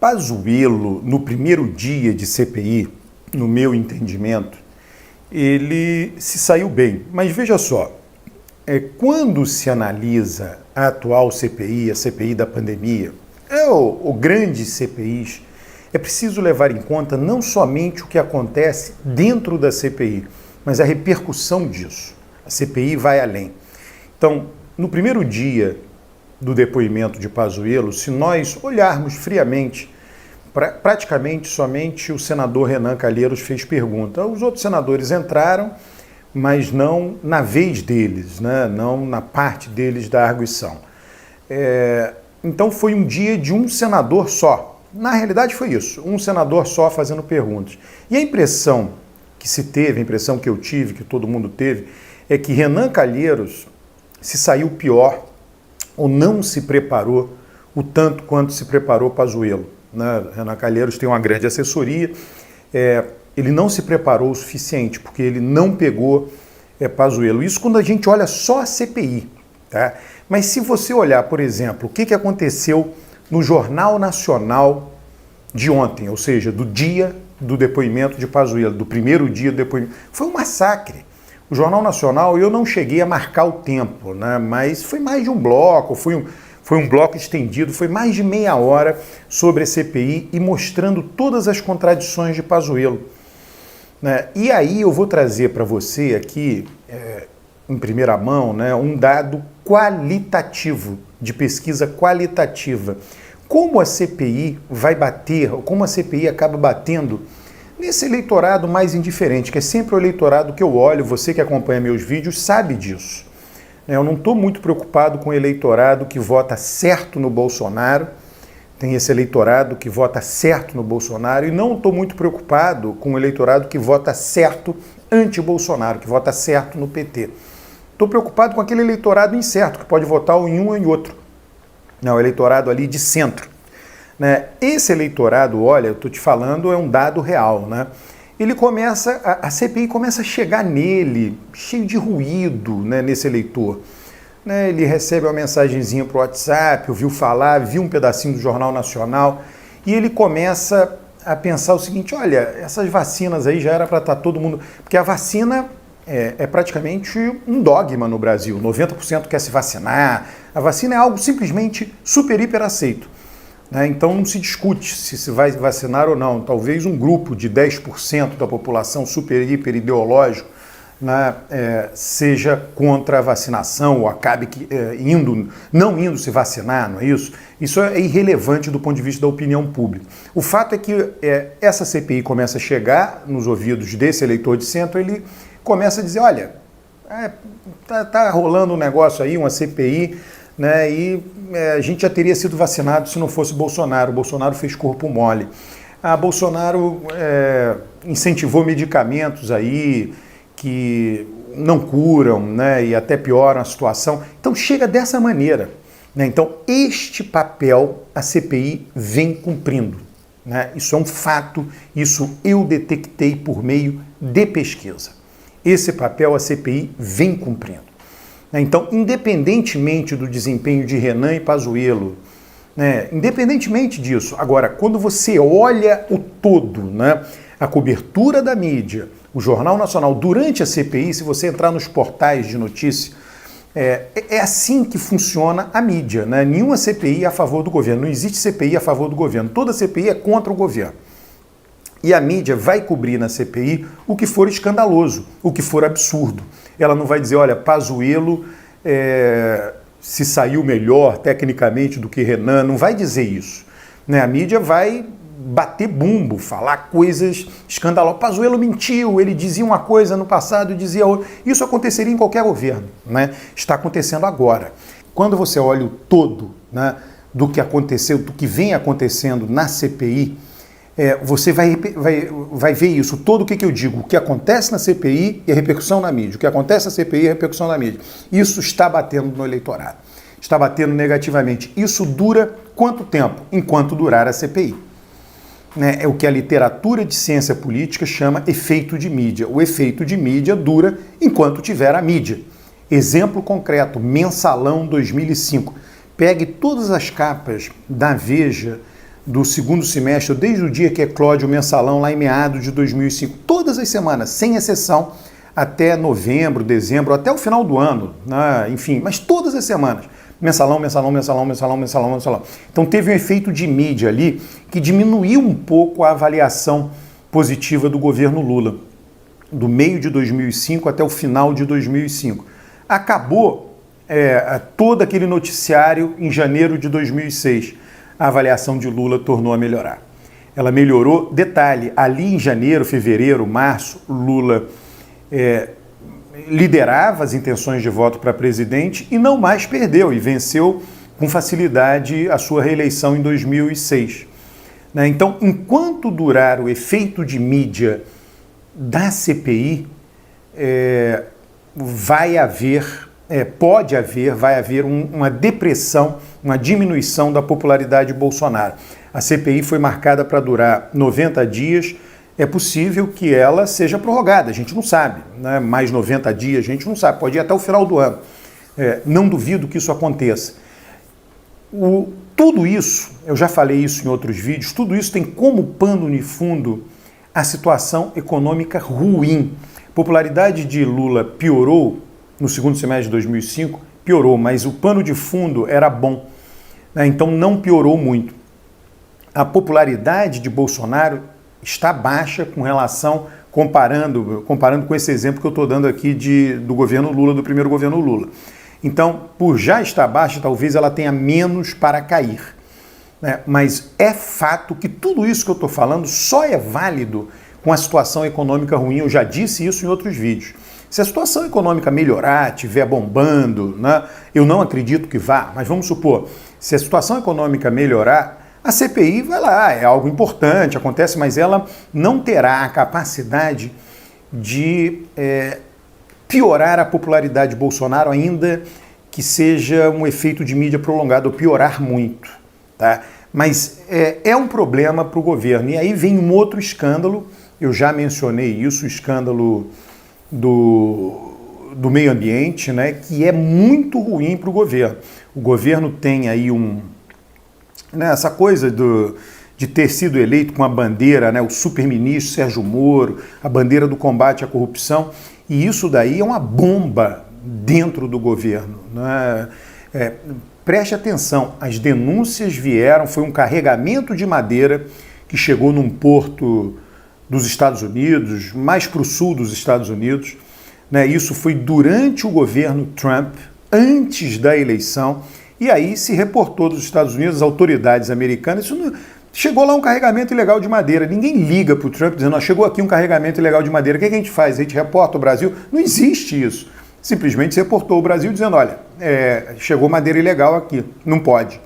Pazuello, no primeiro dia de CPI, no meu entendimento, ele se saiu bem. Mas veja só, quando se analisa a atual CPI, a CPI da pandemia, o grande CPIs, é preciso levar em conta não somente o que acontece dentro da CPI, mas a repercussão disso. A CPI vai além. Então, no primeiro dia do depoimento de Pazuello, se nós olharmos friamente, praticamente somente o senador Renan Calheiros fez pergunta. Os outros senadores entraram, mas não na vez deles, né? Não na parte deles da arguição. Então foi um dia de um senador só. Na realidade foi isso, um senador só fazendo perguntas. E a impressão que se teve, a impressão que eu tive, que todo mundo teve, é que Renan Calheiros se saiu pior ou não se preparou o tanto quanto se preparou Pazuello. Né? Renan Calheiros tem uma grande assessoria, ele não se preparou o suficiente, porque ele não pegou Pazuello. Isso quando a gente olha só a CPI. Tá? Mas se você olhar, por exemplo, o que aconteceu no Jornal Nacional de ontem, ou seja, do dia do depoimento de Pazuello, do primeiro dia do depoimento, foi um massacre. O Jornal Nacional, eu não cheguei a marcar o tempo, né? Mas foi mais de um bloco, foi um bloco estendido, foi mais de meia hora sobre a CPI e mostrando todas as contradições de Pazuello. Né? E aí eu vou trazer para você aqui, em primeira mão, né, um dado qualitativo, de pesquisa qualitativa. Como a CPI vai bater, como a CPI acaba batendo nesse eleitorado mais indiferente, que é sempre o eleitorado que eu olho, você que acompanha meus vídeos sabe disso. Eu não estou muito preocupado com o eleitorado que vota certo no Bolsonaro, tem esse eleitorado que vota certo no Bolsonaro, e não estou muito preocupado com o eleitorado que vota certo anti-Bolsonaro, que vota certo no PT. Estou preocupado com aquele eleitorado incerto, que pode votar em um ou em outro. Não, o eleitorado ali de centro. Né? Esse eleitorado, olha, eu estou te falando, é um dado real, né? Ele começa, a CPI começa a chegar nele, cheio de ruído, né, nesse eleitor. Né? Ele recebe uma mensagenzinha para o WhatsApp, ouviu falar, viu um pedacinho do Jornal Nacional, e ele começa a pensar o seguinte, olha, essas vacinas aí já era para estar todo mundo... Porque a vacina é praticamente um dogma no Brasil, 90% quer se vacinar, a vacina é algo simplesmente super, hiper aceito. Então não se discute se vai vacinar ou não. Talvez um grupo de 10% da população super, hiper ideológico, né, seja contra a vacinação ou acabe não indo se vacinar, não é isso? Isso é irrelevante do ponto de vista da opinião pública. O fato é que essa CPI começa a chegar nos ouvidos desse eleitor de centro, ele começa a dizer, olha, tá rolando um negócio aí, uma CPI, né, e a gente já teria sido vacinado se não fosse Bolsonaro. O Bolsonaro fez corpo mole. Bolsonaro incentivou medicamentos aí que não curam, né, e até pioram a situação. Então chega dessa maneira. Né? Então este papel a CPI vem cumprindo. Né? Isso é um fato, isso eu detectei por meio de pesquisa. Esse papel a CPI vem cumprindo. Então, independentemente do desempenho de Renan e Pazuello, né, independentemente disso, agora, quando você olha o todo, né, a cobertura da mídia, o Jornal Nacional, durante a CPI, se você entrar nos portais de notícia, é assim que funciona a mídia. Né? Nenhuma CPI é a favor do governo, não existe CPI a favor do governo, toda CPI é contra o governo. E a mídia vai cobrir na CPI o que for escandaloso, o que for absurdo. Ela não vai dizer, olha, Pazuello se saiu melhor tecnicamente do que Renan, não vai dizer isso. Né? A mídia vai bater bumbo, falar coisas escandalosas. Pazuello mentiu, ele dizia uma coisa no passado e dizia outra. Isso aconteceria em qualquer governo, né? Está acontecendo agora. Quando você olha o todo, né, do que aconteceu, do que vem acontecendo na CPI, você vai ver isso, todo o que eu digo, o que acontece na CPI e a repercussão na mídia, o que acontece na CPI e a repercussão na mídia. Isso está batendo no eleitorado, está batendo negativamente. Isso dura quanto tempo? Enquanto durar a CPI. É o que a literatura de ciência política chama efeito de mídia. O efeito de mídia dura enquanto tiver a mídia. Exemplo concreto, Mensalão 2005. Pegue todas as capas da Veja do segundo semestre, desde o dia que eclode o mensalão, lá em meados de 2005. Todas as semanas, sem exceção, até novembro, dezembro, até o final do ano, né? Enfim, mas todas as semanas. Mensalão, mensalão, mensalão, mensalão, mensalão, mensalão. Então teve um efeito de mídia ali que diminuiu um pouco a avaliação positiva do governo Lula, do meio de 2005 até o final de 2005. Acabou todo aquele noticiário em janeiro de 2006. A avaliação de Lula tornou a melhorar. Ela melhorou, detalhe, ali em janeiro, fevereiro, março, Lula liderava as intenções de voto para presidente e não mais perdeu e venceu com facilidade a sua reeleição em 2006. Então, enquanto durar o efeito de mídia da CPI, vai haver uma depressão, uma diminuição da popularidade de Bolsonaro. A CPI foi marcada para durar 90 dias, é possível que ela seja prorrogada, a gente não sabe, né? Mais 90 dias, a gente não sabe, pode ir até o final do ano. Não duvido que isso aconteça. Tudo isso, eu já falei isso em outros vídeos, tudo isso tem como pano de fundo a situação econômica ruim. A popularidade de Lula piorou no segundo semestre de 2005, piorou, mas o pano de fundo era bom, né? Então não piorou muito. A popularidade de Bolsonaro está baixa com relação, comparando com esse exemplo que eu estou dando aqui do governo Lula, do primeiro governo Lula. Então, por já estar baixa, talvez ela tenha menos para cair. Né? Mas é fato que tudo isso que eu estou falando só é válido com a situação econômica ruim. Eu já disse isso em outros vídeos. Se a situação econômica melhorar, estiver bombando, né? Eu não acredito que vá, mas vamos supor, se a situação econômica melhorar, a CPI vai lá, é algo importante, acontece, mas ela não terá a capacidade de piorar a popularidade de Bolsonaro, ainda que seja um efeito de mídia prolongado, ou piorar muito. Tá? Mas é um problema para o governo. E aí vem um outro escândalo, eu já mencionei isso, o escândalo do meio ambiente, né, que é muito ruim para o governo. O governo tem aí essa coisa de ter sido eleito com a bandeira, né, o super-ministro Sérgio Moro, a bandeira do combate à corrupção, e isso daí é uma bomba dentro do governo. Né? Preste atenção, as denúncias vieram, foi um carregamento de madeira que chegou num porto dos Estados Unidos, mais para o sul dos Estados Unidos. Né? Isso foi durante o governo Trump, antes da eleição, e aí se reportou dos Estados Unidos, as autoridades americanas, chegou lá um carregamento ilegal de madeira. Ninguém liga para o Trump dizendo, chegou aqui um carregamento ilegal de madeira. O que a gente faz? A gente reporta o Brasil? Não existe isso. Simplesmente se reportou o Brasil dizendo, olha, chegou madeira ilegal aqui, não pode.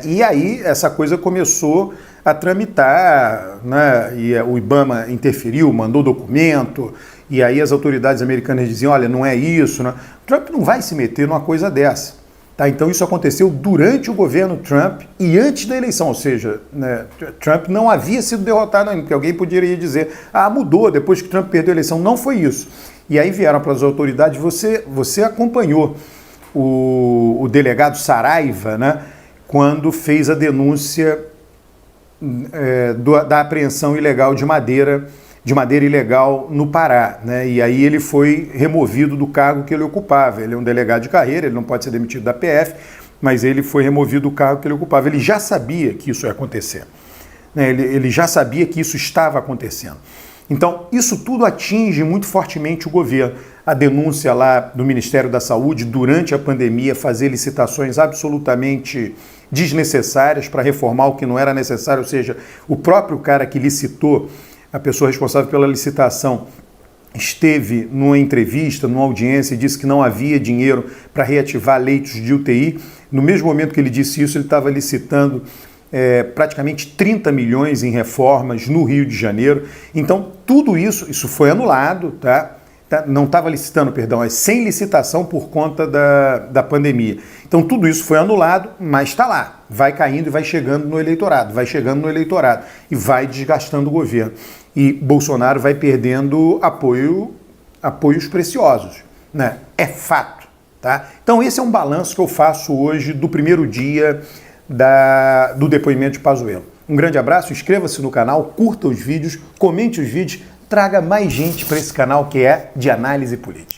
E aí essa coisa começou a tramitar, né? E o IBAMA interferiu, mandou documento, e aí as autoridades americanas diziam, olha, não é isso. Né? Trump não vai se meter numa coisa dessa. Tá, então isso aconteceu durante o governo Trump e antes da eleição, ou seja, né, Trump não havia sido derrotado ainda, porque alguém poderia dizer, mudou depois que Trump perdeu a eleição. Não foi isso. E aí vieram para as autoridades, você acompanhou o delegado Saraiva, né, quando fez a denúncia da apreensão ilegal de madeira ilegal no Pará, né? E aí ele foi removido do cargo que ele ocupava. Ele é um delegado de carreira, ele não pode ser demitido da PF, mas ele foi removido do cargo que ele ocupava. Ele já sabia que isso ia acontecer, né? Ele já sabia que isso estava acontecendo. Então, isso tudo atinge muito fortemente o governo. A denúncia lá do Ministério da Saúde, durante a pandemia, fazer licitações absolutamente desnecessárias para reformar o que não era necessário, ou seja, o próprio cara que licitou, a pessoa responsável pela licitação, esteve numa entrevista, numa audiência, e disse que não havia dinheiro para reativar leitos de UTI. No mesmo momento que ele disse isso, ele estava licitando praticamente 30 milhões em reformas no Rio de Janeiro. Então, tudo isso foi anulado, tá? Não estava licitando, perdão, é sem licitação por conta da pandemia. Então, tudo isso foi anulado, mas está lá. Vai caindo e vai chegando no eleitorado, e vai desgastando o governo. E Bolsonaro vai perdendo apoios preciosos, né? É fato, tá? Então, esse é um balanço que eu faço hoje do primeiro dia do depoimento de Pazuello. Um grande abraço, inscreva-se no canal, curta os vídeos, comente os vídeos, traga mais gente para esse canal que é de análise política.